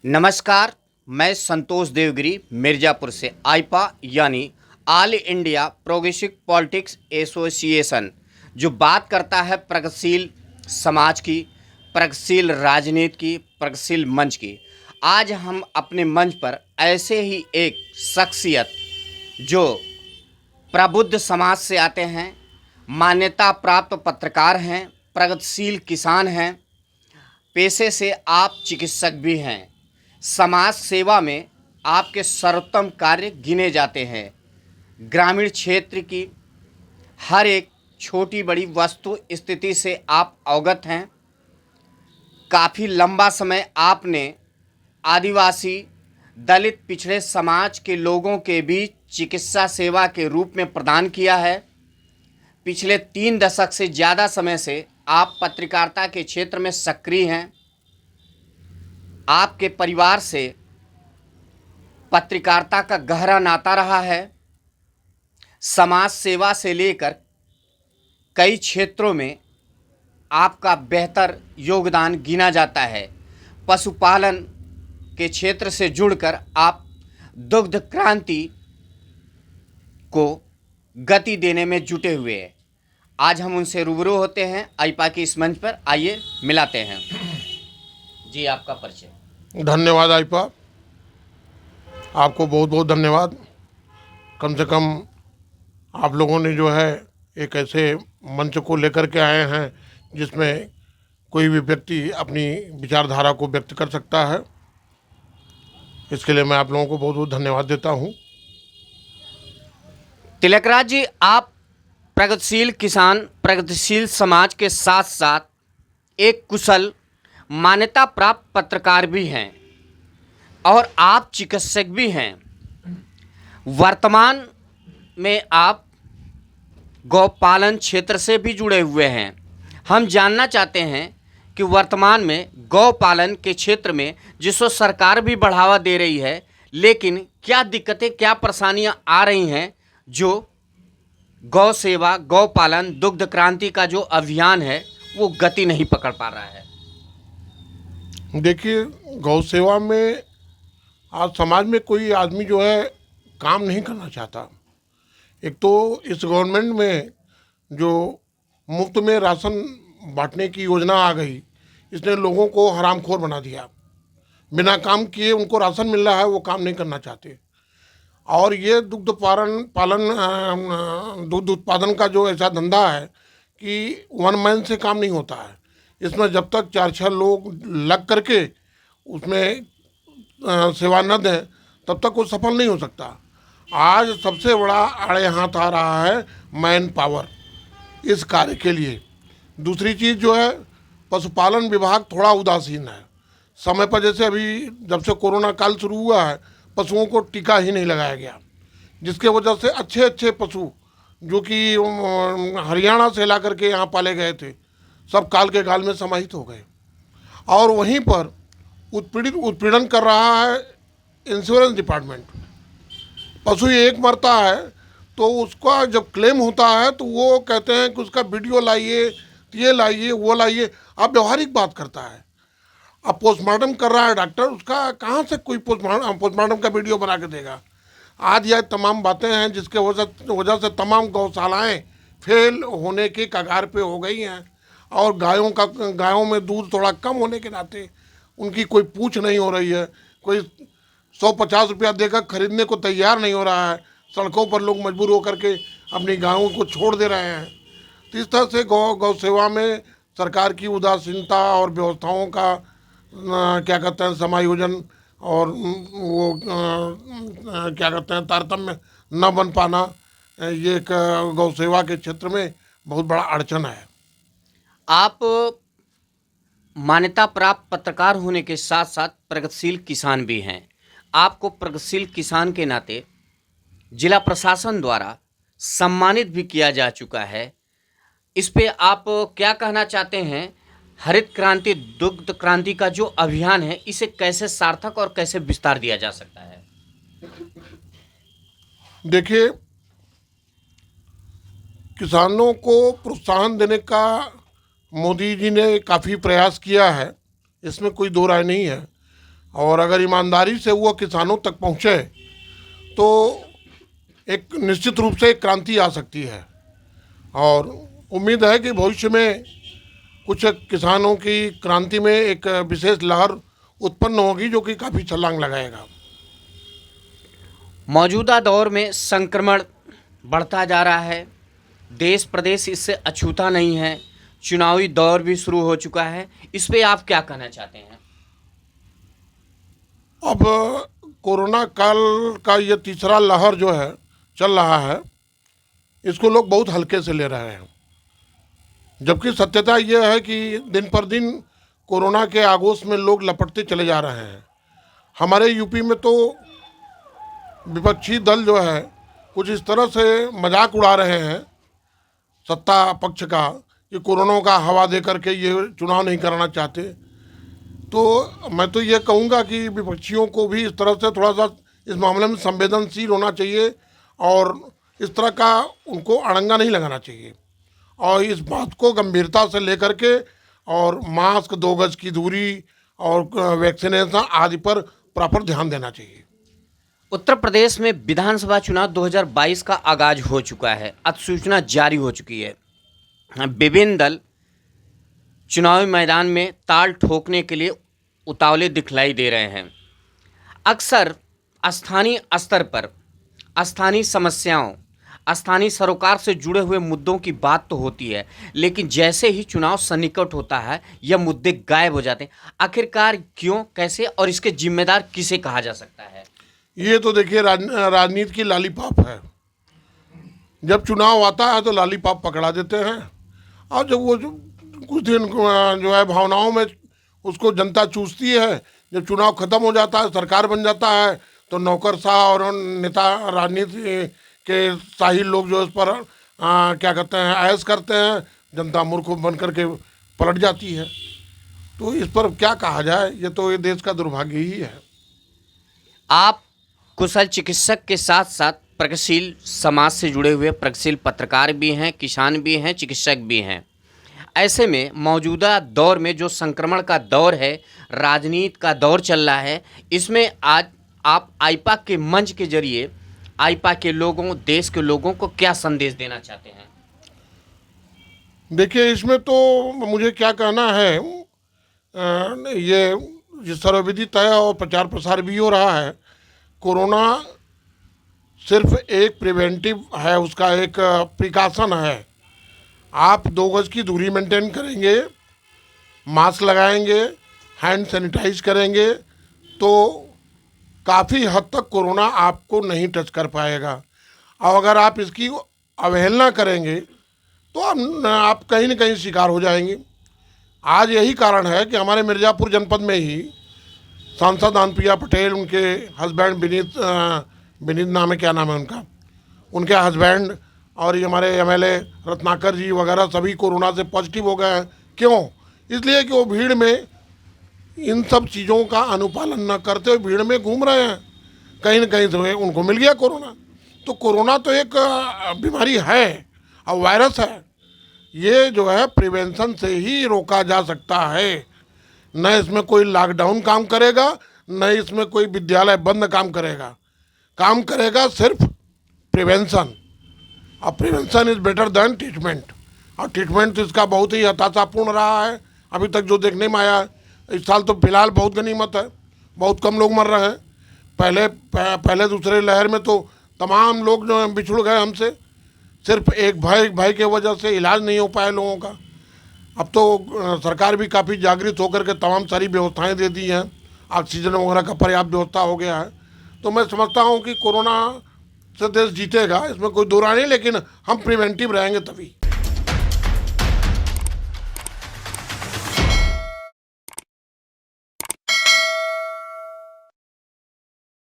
नमस्कार। मैं संतोष देवगिरी मिर्ज़ापुर से आईपा यानी all India progressive politics association जो बात करता है प्रगतिशील समाज की, प्रगतिशील राजनीति की, प्रगतिशील मंच की। आज हम अपने मंच पर ऐसे ही एक शख्सियत जो प्रबुद्ध समाज से आते हैं, मान्यता प्राप्त पत्रकार हैं, प्रगतिशील किसान हैं, पेशे से आप चिकित्सक भी हैं, समाज सेवा में आपके सर्वोत्तम कार्य गिने जाते हैं। ग्रामीण क्षेत्र की हर एक छोटी बड़ी वस्तु स्थिति से आप अवगत हैं। काफ़ी लंबा समय आपने आदिवासी, दलित, पिछड़े समाज के लोगों के बीच चिकित्सा सेवा के रूप में प्रदान किया है। पिछले 3 दशक से ज़्यादा समय से आप पत्रकारिता के क्षेत्र में सक्रिय हैं। आपके परिवार से पत्रकारिता का गहरा नाता रहा है। समाज सेवा से लेकर कई क्षेत्रों में आपका बेहतर योगदान गिना जाता है। पशुपालन के क्षेत्र से जुड़कर आप दुग्ध क्रांति को गति देने में जुटे हुए हैं। आज हम उनसे रूबरू होते हैं आईपा के इस मंच पर। आइए मिलाते हैं। जी, आपका परिचय। धन्यवाद आईपा, आपको बहुत बहुत धन्यवाद। कम से कम आप लोगों ने जो है एक ऐसे मंच को लेकर के आए हैं जिसमें कोई भी व्यक्ति अपनी विचारधारा को व्यक्त कर सकता है। इसके लिए मैं आप लोगों को बहुत बहुत धन्यवाद देता हूँ। तिलकराज जी, आप प्रगतिशील किसान, प्रगतिशील समाज के साथ साथ एक कुशल, मान्यता प्राप्त पत्रकार भी हैं और आप चिकित्सक भी हैं। वर्तमान में आप गौपालन क्षेत्र से भी जुड़े हुए हैं। हम जानना चाहते हैं कि वर्तमान में गौपालन के क्षेत्र में जिसको सरकार भी बढ़ावा दे रही है, लेकिन क्या दिक्कतें, क्या परेशानियां आ रही हैं जो गौ सेवा, गौपालन, दुग्ध क्रांति का जो अभियान है वो गति नहीं पकड़ पा रहा है? देखिए, गौ सेवा में आज समाज में कोई आदमी जो है काम नहीं करना चाहता। एक तो इस गवर्नमेंट में जो मुफ्त में राशन बांटने की योजना आ गई, इसने लोगों को हरामखोर बना दिया। बिना काम किए उनको राशन मिल रहा है, वो काम नहीं करना चाहते। और ये दुग्ध दुग्ध उत्पादन का जो ऐसा धंधा है कि वन मैन से काम नहीं होता है। इसमें जब तक 4-6 लोग लग करके उसमें सेवा न दें तब तक वो सफल नहीं हो सकता। आज सबसे बड़ा आड़े हाथ आ रहा है मैन पावर इस कार्य के लिए। दूसरी चीज़ जो है, पशुपालन विभाग थोड़ा उदासीन है। समय पर जैसे अभी जब से कोरोना काल शुरू हुआ है, पशुओं को टीका ही नहीं लगाया गया, जिसके वजह से अच्छे अच्छे पशु जो कि हरियाणा से ला करके यहाँ पाले गए थे, सब काल के गाल में समाहित हो गए। और वहीं पर उत्पीड़न कर रहा है इंश्योरेंस डिपार्टमेंट। पशु एक मरता है तो उसका जब क्लेम होता है तो वो कहते हैं कि उसका वीडियो लाइए, ये लाइए, वो लाइए। अब व्यवहारिक बात करता है। अब पोस्टमार्टम कर रहा है डॉक्टर, उसका कहाँ से कोई पोस्टमार्टम का वीडियो बना के देगा? आज यह तमाम बातें हैं जिसके वजह से तमाम गौशालाएँ फेल होने के कगार पे हो गई हैं। और गायों में दूध थोड़ा कम होने के नाते उनकी कोई पूछ नहीं हो रही है। कोई 150 रुपया देकर खरीदने को तैयार नहीं हो रहा है। सड़कों पर लोग मजबूर होकर के अपनी गायों को छोड़ दे रहे हैं। तो इस तरह से गौ सेवा में सरकार की उदासीनता और व्यवस्थाओं का क्या कहते हैं समायोजन और वो क्या कहते हैं तारतम्य न बन पाना, ये एक गौ सेवा के क्षेत्र में बहुत बड़ा अड़चन है। आप मान्यता प्राप्त पत्रकार होने के साथ साथ प्रगतिशील किसान भी हैं। आपको प्रगतिशील किसान के नाते जिला प्रशासन द्वारा सम्मानित भी किया जा चुका है। इस पे आप क्या कहना चाहते हैं? हरित क्रांति, दुग्ध क्रांति का जो अभियान है, इसे कैसे सार्थक और कैसे विस्तार दिया जा सकता है? देखिए, किसानों को प्रोत्साहन देने का मोदी जी ने काफ़ी प्रयास किया है, इसमें कोई दो राय नहीं है। और अगर ईमानदारी से वो किसानों तक पहुँचे तो एक निश्चित रूप से एक क्रांति आ सकती है। और उम्मीद है कि भविष्य में कुछ किसानों की क्रांति में एक विशेष लहर उत्पन्न होगी जो कि काफ़ी छलांग लगाएगा। मौजूदा दौर में संक्रमण बढ़ता जा रहा है, देश प्रदेश इससे अछूता नहीं है, चुनावी दौर भी शुरू हो चुका है, इस पे आप क्या कहना चाहते हैं? अब कोरोना काल का ये तीसरा लहर जो है चल रहा है, इसको लोग बहुत हल्के से ले रहे हैं, जबकि सत्यता ये है कि दिन पर दिन कोरोना के आगोश में लोग लपटते चले जा रहे हैं। हमारे यूपी में तो विपक्षी दल जो है कुछ इस तरह से मजाक उड़ा रहे हैं सत्ता पक्ष का कि कोरोना का हवा दे करके ये चुनाव नहीं कराना चाहते। तो मैं तो ये कहूँगा कि विपक्षियों को भी इस तरह से थोड़ा सा इस मामले में संवेदनशील होना चाहिए और इस तरह का उनको अड़ंगा नहीं लगाना चाहिए और इस बात को गंभीरता से लेकर के और मास्क, 2 गज की दूरी और वैक्सीनेशन आदि पर प्रॉपर ध्यान देना चाहिए। उत्तर प्रदेश में विधानसभा चुनाव 2022 का आगाज हो चुका है, अधिसूचना जारी हो चुकी है। विभिन्न दल चुनावी मैदान में ताल ठोकने के लिए उतावले दिखलाई दे रहे हैं। अक्सर स्थानीय स्तर पर स्थानीय समस्याओं, स्थानीय सरोकार से जुड़े हुए मुद्दों की बात तो होती है, लेकिन जैसे ही चुनाव सन्निकट होता है यह मुद्दे गायब हो जाते हैं। आखिरकार क्यों, कैसे और इसके जिम्मेदार किसे कहा जा सकता है? ये तो देखिए राजनीति की लॉलीपॉप है। जब चुनाव आता है तो लॉलीपॉप पकड़ा देते हैं और जब वो कुछ दिन जो है भावनाओं में उसको जनता चूसती है, जब चुनाव खत्म हो जाता है, सरकार बन जाता है, तो नौकरशाह और नेता राजनीति के शाही लोग जो इस पर क्या कहते हैं ऐश करते हैं, जनता मूर्ख बन करके पलट जाती है। तो इस पर क्या कहा जाए, ये तो ये देश का दुर्भाग्य ही है। आप कुशल चिकित्सक के साथ साथ प्रगतिशील समाज से जुड़े हुए प्रगतिशील पत्रकार भी हैं, किसान भी हैं, चिकित्सक भी हैं। ऐसे में मौजूदा दौर में जो संक्रमण का दौर है, राजनीति का दौर चल रहा है, इसमें आज आप आईपा के मंच के जरिए आईपा के लोगों, देश के लोगों को क्या संदेश देना चाहते हैं? देखिए, इसमें तो मुझे क्या कहना है, ये सर्वविदित है और प्रचार प्रसार भी हो रहा है। कोरोना सिर्फ एक प्रिवेंटिव है, उसका एक प्रिकॉशन है। आप 2 गज की दूरी मेंटेन करेंगे, मास्क लगाएंगे, हैंड सैनिटाइज करेंगे तो काफ़ी हद तक कोरोना आपको नहीं टच कर पाएगा। और अगर आप इसकी अवहेलना करेंगे तो आप कहीं न कहीं शिकार हो जाएंगे। आज यही कारण है कि हमारे मिर्ज़ापुर जनपद में ही सांसद अनुप्रिया पटेल, उनके हस्बैंड विनीत नाम है, क्या नाम है उनका, उनके हस्बैंड और ये हमारे एमएलए रत्नाकर जी वगैरह सभी कोरोना से पॉजिटिव हो गए हैं। क्यों? इसलिए कि वो भीड़ में इन सब चीज़ों का अनुपालन न करते हुए भीड़ में घूम रहे हैं, कहीं न कहीं से उनको मिल गया कोरोना। तो कोरोना तो एक बीमारी है और वायरस है, ये जो है प्रिवेंशन से ही रोका जा सकता है। न इसमें कोई लॉकडाउन काम करेगा, न इसमें कोई विद्यालय बंद काम करेगा सिर्फ प्रिवेंशन। और prevention is better than treatment, और ट्रीटमेंट तो इसका बहुत ही हताशापूर्ण रहा है अभी तक जो देखने में आया है। इस साल तो फिलहाल बहुत गनीमत है, बहुत कम लोग मर रहे हैं। पहले दूसरे लहर में तो तमाम लोग जो बिछुड़ गए हमसे, सिर्फ एक भाई के वजह से इलाज नहीं हो पाया लोगों का। अब तो सरकार भी काफ़ी जागृत होकर के तमाम सारी व्यवस्थाएं दे दी हैं, ऑक्सीजन वगैरह का पर्याप्त व्यवस्था हो गया है। तो मैं समझता हूँ कि कोरोना से देश जीतेगा, इसमें कोई दो राय नहीं, लेकिन हम प्रिवेंटिव रहेंगे तभी।